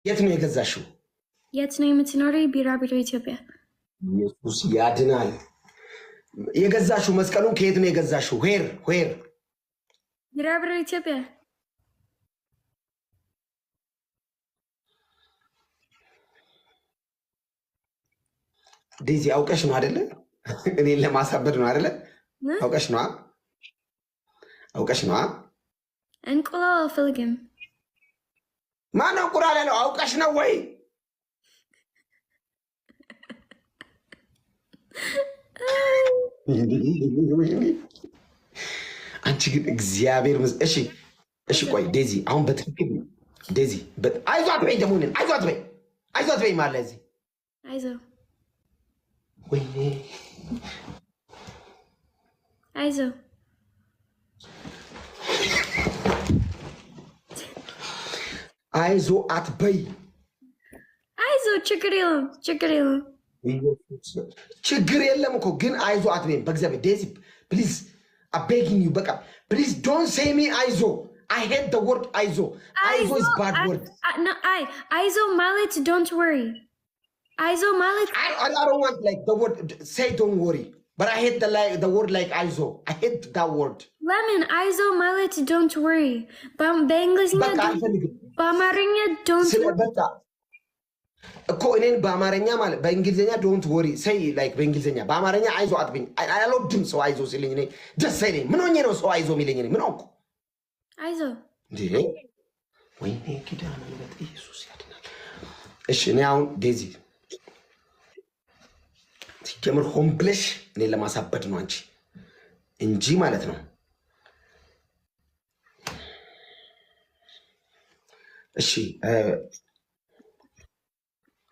የት ነው የገዛሽው? የት ነው የምትኖሪው? ቢራቢሮ ኢትዮጵያ። ኢየሱስ ያድናል። የገዛሽው መስቀሉን ከየት ነው የገዛሽው? ዌር? ቢራቢሮ ኢትዮጵያ። ዴዚ አውቀሽ ነው አይደለ? እኔን ለማሳበድ ነው አይደለ? አውቀሽ ነው እንቁላል አልፈልግም። ማነው እንቁላል ያለው? አውቀሽ ነው ወይ? አንቺ ግን እግዚአብሔር እሺ ቆይ ዴዚ አሁን በትክክል ዴዚ አይዟት በይ ደግሞ አይዟት በይ ማለት እዚህ ወይኔ አይዞ አትበይ። አይዞ ችግር የለም እኮ ግን አይዞ አትበይም። በእግዚአብሔር ዴዚ ፕሊዝ አቤጊንግ ዩ በቃ ፕሊዝ ዶንት ሴይ ሚ አይዞ። I hate the word aizo. Aizo is bad word. No, aizo ማለት don't worry. Aizo ማለት I don't want like the word say don't worry. But I hate the word like aizo. I hate that word. Lemon aizo ማለት don't worry. በእንግሊዝኛ በአማርኛ don't worry. እኮ እኔን በአማርኛ ማለት በእንግሊዝኛ ዶንት ወሪ ሰይ ላይክ በእንግሊዝኛ በአማርኛ አይዞ አትበኝ። አልወድም ሰው አይዞ ሲለኝ እኔ ደስ አይለኝ። ምን ሆኜ ነው ሰው አይዞ የሚለኝ? እኔ ምን ሆንኩ? አይዞ እንዴ ወይኔ ኪዳነ ምሕረት ኢየሱስ ያድናል። እሺ እኔ አሁን ዴዚ ሲጀምር ሆን ብለሽ እኔን ለማሳበድ ነው አንቺ እንጂ ማለት ነው። እሺ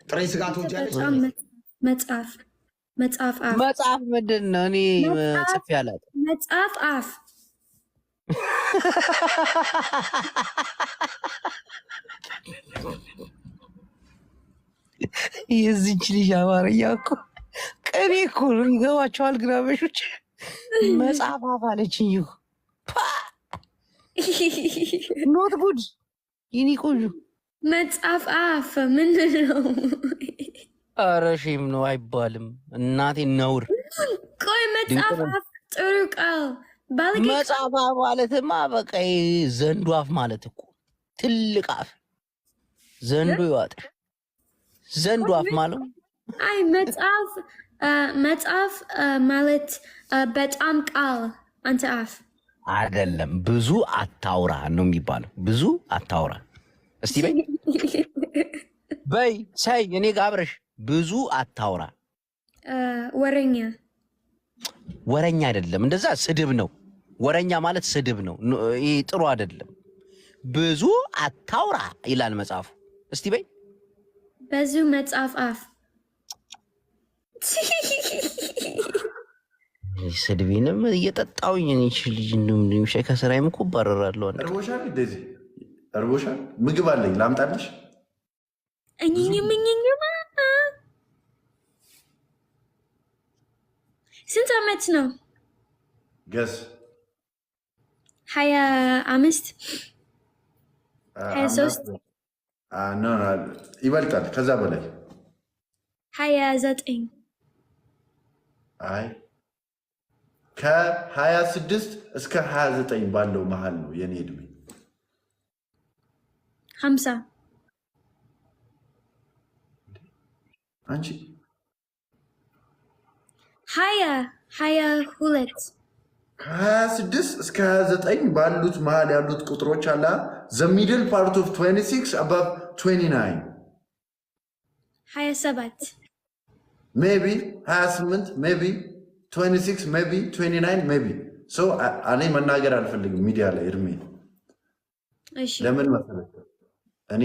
ጥሬ ስጋ ትወጃለሽ? መጽሐፍ ምንድን ነው? እኔ ጽፌ አላውቅም። መጽሐፍ አፍ የዚህች ልጅ አማርኛ እኮ ቅኔ እኮ ነው። ይገባቸዋል ግራበሾች። መጽሐፍ አፍ አለችኝ። ኖት ጉድ ይኒ ቆዩ መጽሐፍ አፍ ምንድን ነው? ኧረ ሼም ነው አይባልም እናቴ ነውር። ቆይ መጽሐፍ አፍ ጥሩ ቃል መጽሐፍ አፍ ማለትማ በቃ ዘንዱ አፍ ማለት እኮ ትልቅ አፍ ዘንዱ ይዋጥሽ። ዘንዱ አፍ ማለት አይ መጽሐፍ ማለት በጣም ቃል አንተ አፍ አይደለም። ብዙ አታውራ ነው የሚባለው። ብዙ አታውራ እስቲ በይ ሳይ እኔ ጋር አብረሽ ብዙ አታውራ። ወረኛ አይደለም፣ እንደዛ ስድብ ነው። ወረኛ ማለት ስድብ ነው። ይሄ ጥሩ አይደለም። ብዙ አታውራ ይላል መጽሐፉ። እስቲ በይ ብዙ መጽሐፍ አፍ ስድቤንም እየጠጣውኝ እኔ ልጅ እንደምሻይ ከስራዬም እኮ ባረራለሁ። እርቦሻል ዴዚ እርቦሻል? ምግብ አለኝ ላምጣልሽ? ስንት ዓመት ነው? ገስ 25 23 ይበልጣል። ከዛ በላይ 29 አይ ከ26 እስከ 29 ባለው መሃል ነው የኔ እድሜ። 50 አንቺ 22 ከ26 እስከ 29 ባሉት መሃል ያሉት ቁጥሮች አላ the middle part of 26 above 29 27 maybe 28 maybe 26 maybe 29 maybe so እኔ መናገር አልፈልግም ሚዲያ ላይ እድሜ። ለምን መሰለህ? እኔ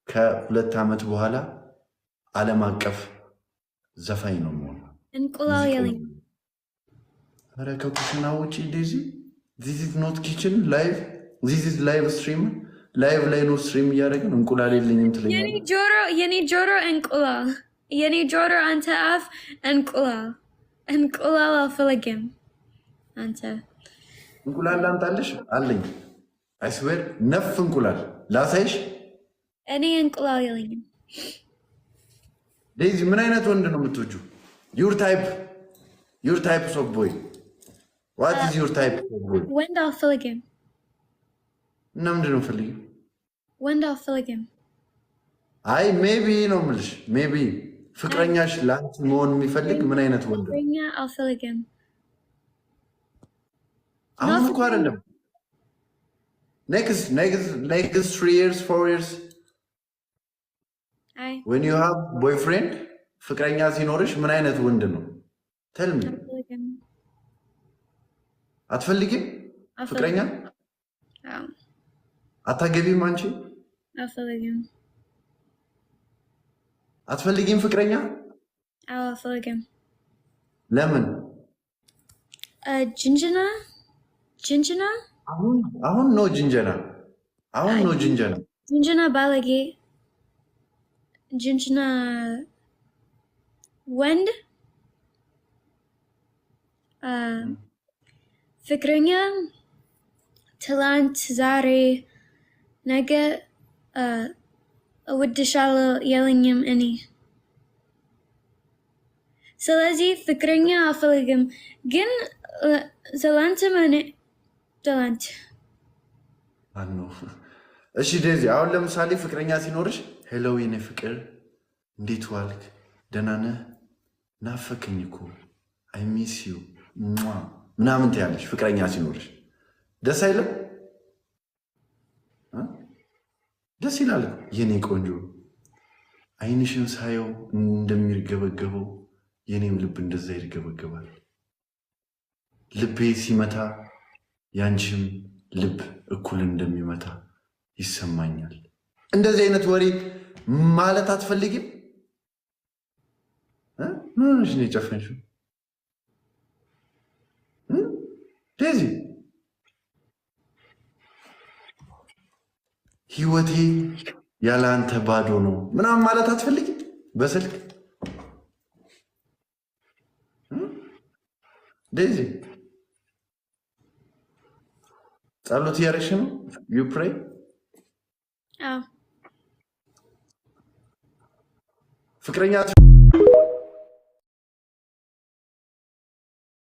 ከ2 ዓመት በኋላ ዓለም አቀፍ ዘፋኝ ነው የምሆነው። እንቁላል ያለኝ ኧረ ከኩሽና ውጪ ዴዚ this is not kitchen live this is live stream live ላይ ነው ስትሪም እያደረግን እንቁላል የለኝም ትለኛለህ። የኔ ጆሮ እንቁላል የኔ ጆሮ አንተ አፍ እንቁላል አልፈልግም። አንተ እንቁላል ላምጣልሽ አለኝ። አይስዌር ነፍ እንቁላል ላሳይሽ እኔ እንቁላል የለኝም። ዴዚ ምን አይነት ወንድ ነው የምትወጂው? your types of boy. What is your type of boy? ወንድ አልፈልግም። እና ምንድን ነው የምትፈልጊው? ወንድ አልፈልግም። አይ ሜቢ ነው የምልሽ። ሜቢ ፍቅረኛሽ ለአንቺ መሆን የሚፈልግ ምን አይነት ወንድ ነው? ፍቅረኛ አልፈልግም። አሁን እኮ አይደለም next 3 years 4 years when you have boyfriend ፍቅረኛ ሲኖርሽ ምን አይነት ወንድ ነው? tell me አትፈልጊም ፍቅረኛ? አታገቢም አንቺ? አትፈልጊም ፍቅረኛ? አልፈልግም። ለምን? ጅንጅና አሁን ነው ጅንጀና። ጅንጅና ባለጌ ጅንጅና ወንድ ፍቅረኛ ትላንት ዛሬ ነገ እወድሻለሁ የለኝም እኔ። ስለዚህ ፍቅረኛ አልፈልግም። ግን ትላንት እሺ ዴዚ አሁን ለምሳሌ ፍቅረኛ ሲኖርሽ ሄሎ የኔ ፍቅር እንዴት ዋልክ? ደህና ነህ? ናፈከኝ እኮ አይ ሚስ ዩ ምናምን ትያለሽ። ፍቅረኛ ሲኖርሽ ደስ አይልም? ደስ ይላል። የኔ ቆንጆ አይንሽን ሳየው እንደሚርገበገበው የኔም ልብ እንደዛ ይርገበገባል። ልቤ ሲመታ ያንቺም ልብ እኩል እንደሚመታ ይሰማኛል። እንደዚህ አይነት ወሬ ማለት አትፈልጊም? ምንሽ ነው የጨፈንሽው ዴዚ? ህይወቴ ያለ አንተ ባዶ ነው ምናምን ማለት አትፈልጊም? በስልክ ዴዚ ጸሎት እያደረግሽ ነው? ዩ ፕሬይ? ፍቅረኛ